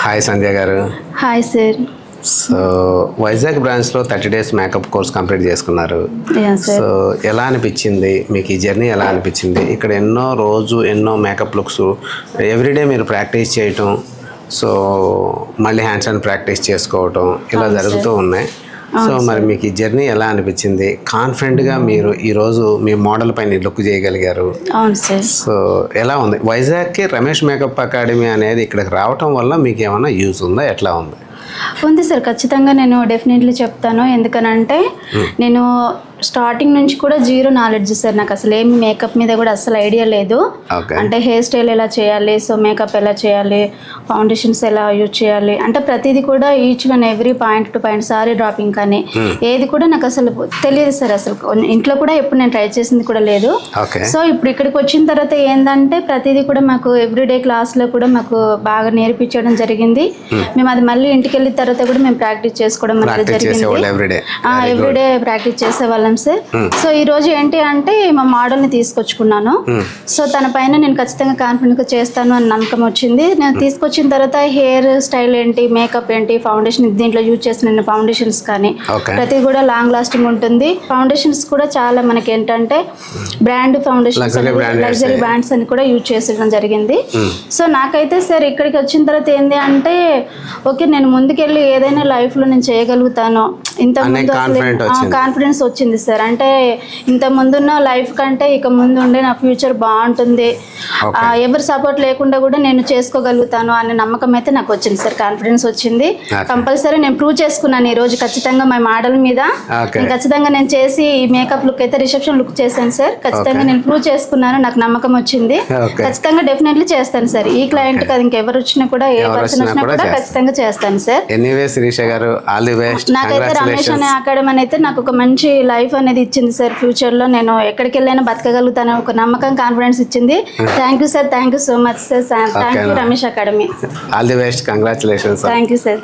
Hi సంధ్య గారు. Hi sir. So Vizag బ్రాంచ్లో 30 days makeup course complete చేసుకున్నారు. సో ఎలా అనిపించింది మీకు ఈ జర్నీ? ఎలా అనిపించింది? ఇక్కడ ఎన్నో మేకప్ లుక్స్ ఎవ్రీడే మీరు ప్రాక్టీస్ చేయటం, సో మళ్ళీ హ్యాండ్స్ ఆన్ ప్రాక్టీస్ చేసుకోవటం ఇలా జరుగుతూ ఉన్నాయి. సో మరి మీకు ఈ జర్నీ ఎలా అనిపించింది? కాన్ఫిడెంట్గా మీరు ఈరోజు మీ మోడల్ పైన లుక్ చేయగలిగారు. అవును సార్. సో ఎలా ఉంది? వైజాగ్కి రమేష్ మేకప్ అకాడమీ అనేది ఇక్కడికి రావటం వల్ల మీకు ఏమైనా యూజ్ ఉందా? ఎట్లా ఉంది? ఉంది సార్, ఖచ్చితంగా నేను డెఫినెట్లీ చెప్తాను. ఎందుకనంటే నేను స్టార్టింగ్ నుంచి కూడా జీరో నాలెడ్జ్ సార్. నాకు అసలు ఏమి మేకప్ మీద కూడా అసలు ఐడియా లేదు. అంటే హెయిర్ స్టైల్ ఎలా చేయాలి, సో మేకప్ ఎలా చేయాలి, ఫౌండేషన్స్ ఎలా యూజ్ చేయాలి, అంటే ప్రతిదీ కూడా each one every point to point, sorry dropping కానీ ఏది కూడా నాకు అసలు తెలియదు సార్. అసలు ఇంట్లో కూడా ఎప్పుడు నేను ట్రై చేసింది కూడా లేదు. సో ఇప్పుడు ఇక్కడికి వచ్చిన తర్వాత ఏంటంటే ప్రతిదీ కూడా మాకు ఎవ్రీడే క్లాస్లో కూడా మాకు బాగా నేర్పించడం జరిగింది. మేము అది మళ్ళీ ఇంటికి వెళ్ళిన తర్వాత కూడా మేము ప్రాక్టీస్ చేసుకోవడం అనేది జరిగింది. ఎవ్రీడే ప్రాక్టీస్ చేసేవాళ్ళం సార్. సో ఈ రోజు ఏంటి అంటే మా మోడల్ ని తీసుకొచ్చుకున్నాను. సో తన పైన నేను ఖచ్చితంగా కాన్ఫిడెంట్ గా చేస్తాను అని నమ్మకం వచ్చింది. నేను తీసుకొచ్చిన తర్వాత హెయిర్ స్టైల్ ఏంటి, మేకప్ ఏంటి, ఫౌండేషన్ దీంట్లో యూజ్ చేసిన ఫౌండేషన్స్ కానీ ప్రతి కూడా లాంగ్ లాస్టింగ్ ఉంటుంది. ఫౌండేషన్స్ కూడా చాలా మనకి ఏంటంటే బ్రాండ్ ఫౌండేషన్స్, లగ్జరీ బ్రాండ్స్ అని కూడా యూజ్ చేసడం జరిగింది. సో నాకైతే సార్ ఇక్కడికి వచ్చిన తర్వాత ఏంటి అంటే ఓకే, నేను ముందుకెళ్ళి ఏదైనా లైఫ్ లో నేను చేయగలుగుతాను, ఇంత ముందు కాన్ఫిడెన్స్ వచ్చింది సార్. అంటే ఇంత ముందున్న లైఫ్ కంటే ఇక ముందు ఉండే నా ఫ్యూచర్ బాగుంటుంది, ఎవరి సపోర్ట్ లేకుండా కూడా నేను చేసుకోగలుగుతాను అనే నమ్మకం అయితే నాకు వచ్చింది సార్. కాన్ఫిడెన్స్ వచ్చింది. కంపల్సరీ నేను ప్రూవ్ చేసుకున్నాను ఈ రోజు ఖచ్చితంగా మా మోడల్ మీద. ఖచ్చితంగా నేను చేసి ఈ మేకప్ లుక్ అయితే రిసెప్షన్ లుక్ చేశాను సార్. ఖచ్చితంగా నేను ప్రూవ్ చేసుకున్నాను, నాకు నమ్మకం వచ్చింది. ఖచ్చితంగా డెఫినెట్లీ చేస్తాను సార్. ఈ క్లయింట్ కాదు ఇంకెవరు వచ్చినా కూడా, ఏ పర్సన్ వచ్చినా కూడా ఖచ్చితంగా చేస్తాను సార్. నాకైతే రమేష్ అనే అకాడమీ అయితే నాకు ఒక మంచి లైఫ్ అనేది ఇచ్చింది సార్. ఫ్యూచర్ లో నేను ఎక్కడికి వెళ్ళైనా బతకగలుగుతాను ఒక నమ్మకం, కాన్ఫిడెన్స్ ఇచ్చింది. Thank you sir. Thank you so much sir. Thank you Ramesh academy. All the best. Congratulations. Thank you sir.